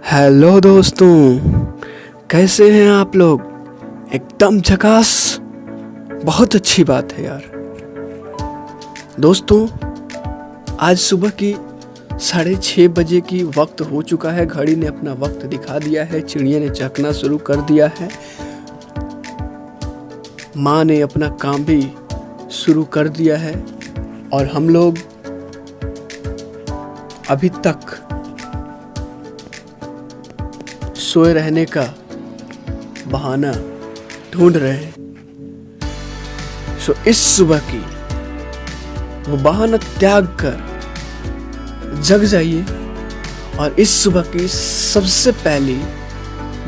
Hello दोस्तों, कैसे हैं आप लोग। एकदम झकास। बहुत अच्छी बात है यार। दोस्तों, आज सुबह की 6:30 बजे की वक्त हो चुका है। घड़ी ने अपना वक्त दिखा दिया है। चिड़िया ने चहकना शुरू कर दिया है। माँ ने अपना काम भी शुरू कर दिया है और हम लोग अभी तक सोए रहने का बहाना ढूंढ रहे हैं। इस सुबह की वो बहाना त्याग कर जग जाइए और इस सुबह की सबसे पहली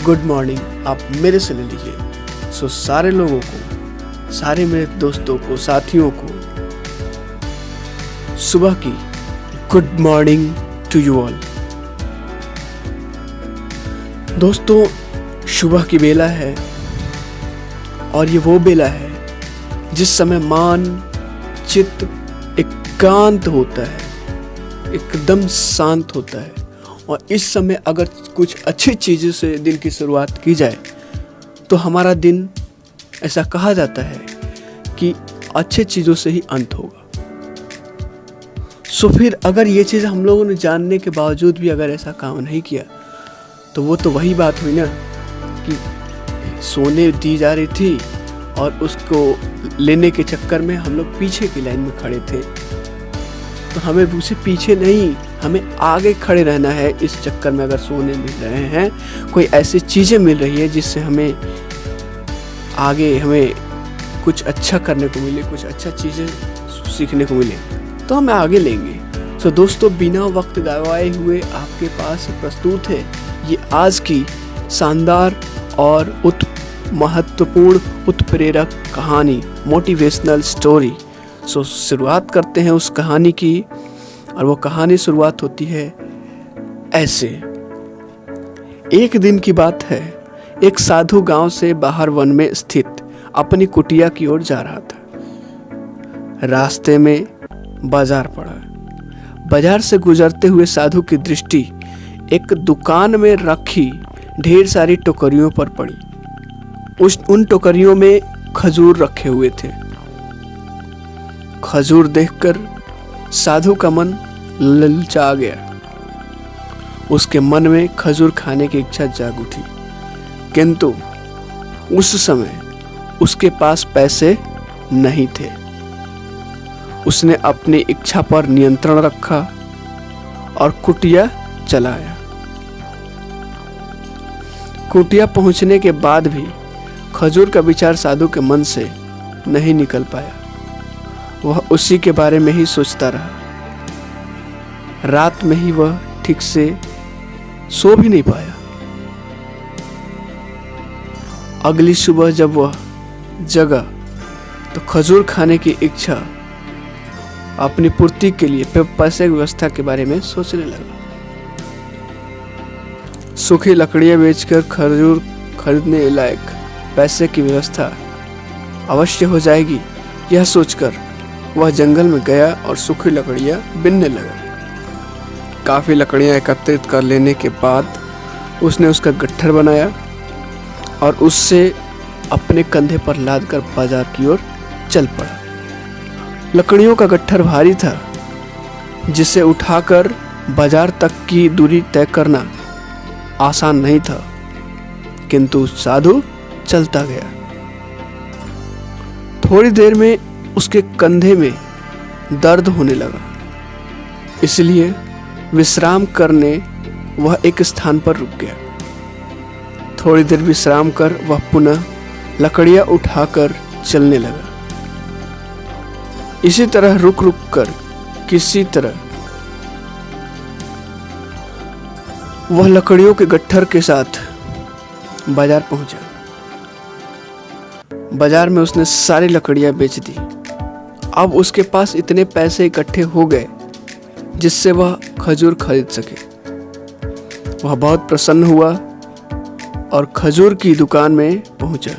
गुड मॉर्निंग आप मेरे से ले लीजिए। सारे लोगों को, सारे मेरे दोस्तों को, साथियों को सुबह की good morning to you all. दोस्तों, सुबह की बेला है और ये वो बेला है जिस समय मान चित्त एकांत होता है, एकदम शांत होता है। और इस समय अगर कुछ अच्छी चीज़ों से दिन की शुरुआत की जाए तो हमारा दिन, ऐसा कहा जाता है कि अच्छे चीज़ों से ही अंत होगा। फिर अगर ये चीज़ हम लोगों ने जानने के बावजूद भी अगर ऐसा काम नहीं किया तो वो तो वही बात हुई ना कि सोने दी जा रही थी और उसको लेने के चक्कर में हम लोग पीछे की लाइन में खड़े थे। तो हमें उसे पीछे नहीं, हमें आगे खड़े रहना है। इस चक्कर में अगर सोने मिल रहे हैं, कोई ऐसी चीज़ें मिल रही है जिससे हमें आगे हमें कुछ अच्छा करने को मिले, कुछ अच्छा चीज़ें सीखने को मिले, तो हम आगे लेंगे। दोस्तों, बिना वक्त गवाए हुए आपके पास प्रस्तुत है ये आज की शानदार और महत्वपूर्ण उत्प्रेरक कहानी, मोटिवेशनल स्टोरी। शुरुआत करते हैं उस कहानी की। और वो कहानी शुरुआत होती है ऐसे। एक दिन की बात है, एक साधु गांव से बाहर वन में स्थित अपनी कुटिया की ओर जा रहा था। रास्ते में बाजार पड़ा। बाजार से गुजरते हुए साधु की दृष्टि एक दुकान में रखी ढेर सारी टोकरियों पर पड़ी। उन टोकरियों में खजूर रखे हुए थे। खजूर देखकर साधु का मन ललचा गया। उसके मन में खजूर खाने की इच्छा जाग उठी, किंतु उस समय उसके पास पैसे नहीं थे। उसने अपनी इच्छा पर नियंत्रण रखा और कुटिया चला आया। कुटिया पहुंचने के बाद भी खजूर का विचार साधु के मन से नहीं निकल पाया। वह उसी के बारे में ही सोचता रहा। रात में ही वह ठीक से सो भी नहीं पाया। अगली सुबह जब वह जगा तो खजूर खाने की इच्छा अपनी पूर्ति के लिए पैसे की व्यवस्था के बारे में सोचने लगा। सूखी लकड़ियां बेचकर खजूर खरीदने लायक पैसे की व्यवस्था अवश्य हो जाएगी, यह सोचकर वह जंगल में गया और सूखी लकड़ियां बीनने लगा। काफ़ी लकड़ियां एकत्रित कर लेने के बाद उसने उसका गट्ठर बनाया और उससे अपने कंधे पर लादकर बाजार की ओर चल पड़ा। लकड़ियों का गट्ठर भारी था, जिसे उठाकर बाजार तक की दूरी तय करना आसान नहीं था, किंतु साधु चलता गया। थोड़ी देर में उसके कंधे में दर्द होने लगा, इसलिए विश्राम करने वह एक स्थान पर रुक गया। थोड़ी देर विश्राम कर वह पुनः लकड़ियां उठाकर चलने लगा। इसी तरह रुक रुक कर किसी तरह वह लकड़ियों के गट्ठर के साथ बाजार पहुंचा। बाजार में उसने सारी लकड़ियां बेच दी। अब उसके पास इतने पैसे इकट्ठे हो गए जिससे वह खजूर खरीद सके। वह बहुत प्रसन्न हुआ और खजूर की दुकान में पहुंचा।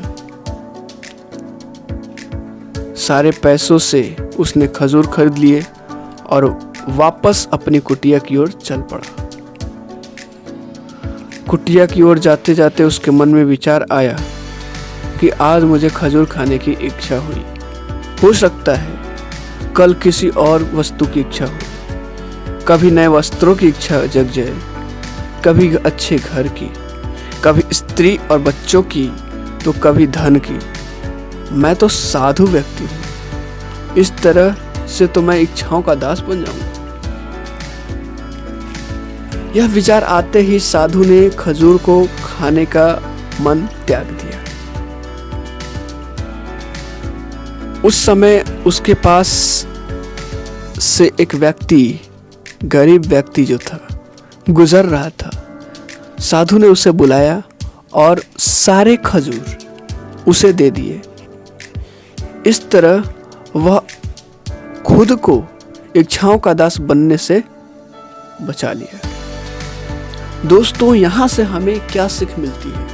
सारे पैसों से उसने खजूर खरीद लिए और वापस अपनी कुटिया की ओर चल पड़ा। कुटिया की ओर जाते जाते उसके मन में विचार आया कि आज मुझे खजूर खाने की इच्छा हुई। हो सकता है कल किसी और वस्तु की इच्छा हो, कभी नए वस्त्रों की इच्छा जग जाए, कभी अच्छे घर की, कभी स्त्री और बच्चों की, तो कभी धन की। मैं तो साधु व्यक्ति हूँ, इस तरह से तो मैं इच्छाओं का दास बन जाऊंगा। यह विचार आते ही साधु ने खजूर को खाने का मन त्याग दिया। उस समय उसके पास से एक व्यक्ति, गरीब व्यक्ति जो था, गुजर रहा था। साधु ने उसे बुलाया और सारे खजूर उसे दे दिए। इस तरह वह खुद को इच्छाओं का दास बनने से बचा लिया। दोस्तों, यहाँ से हमें क्या सीख मिलती है?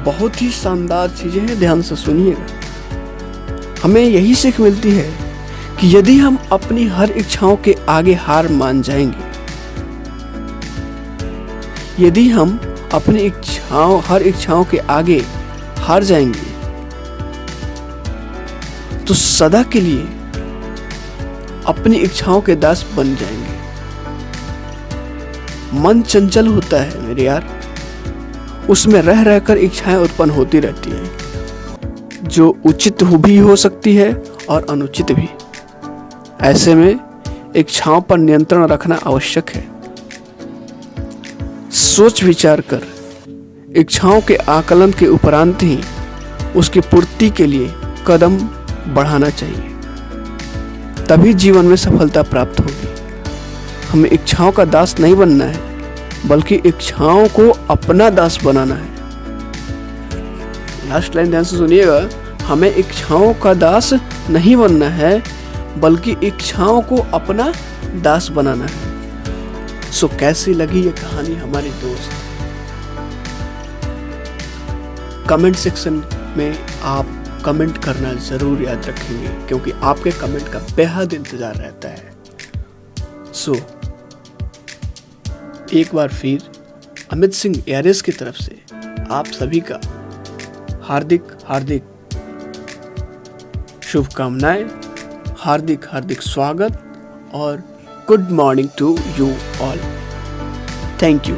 बहुत ही शानदार चीजें हैं, ध्यान से सुनिएगा। हमें यही सीख मिलती है कि यदि हम अपनी हर इच्छाओं के आगे हार मान जाएंगे, यदि हम अपनी हर इच्छाओं के आगे हार जाएंगे, तो सदा के लिए अपनी इच्छाओं के दास बन जाएंगे। मन चंचल होता है मेरे यार, उसमें रह रहकर इच्छाएं उत्पन्न होती रहती हैं, जो उचित भी हो सकती है और अनुचित भी। ऐसे में इच्छाओं पर नियंत्रण रखना आवश्यक है। सोच विचार कर इच्छाओं के आकलन के उपरांत ही उसकी पूर्ति के लिए कदम बढ़ाना चाहिए, तभी जीवन में सफलता प्राप्त होगी। हमें इच्छाओं का दास नहीं बनना है, बल्कि इच्छाओं को अपना दास बनाना है। लास्ट लाइन ध्यान से सुनिएगा, हमें इच्छाओं का दास नहीं बनना है, बल्कि इच्छाओं को अपना दास बनाना है। सो कैसी लगी ये कहानी हमारी दोस्त? कमेंट सेक्शन में आप कमेंट करना जरूर याद रखेंगे, क्योंकि आपके कमेंट का बेहद इंतजार रहता है। सो एक बार फिर अमित सिंह एयरेस की तरफ से आप सभी का हार्दिक हार्दिक शुभकामनाएं, हार्दिक हार्दिक स्वागत और good morning to you all. Thank you.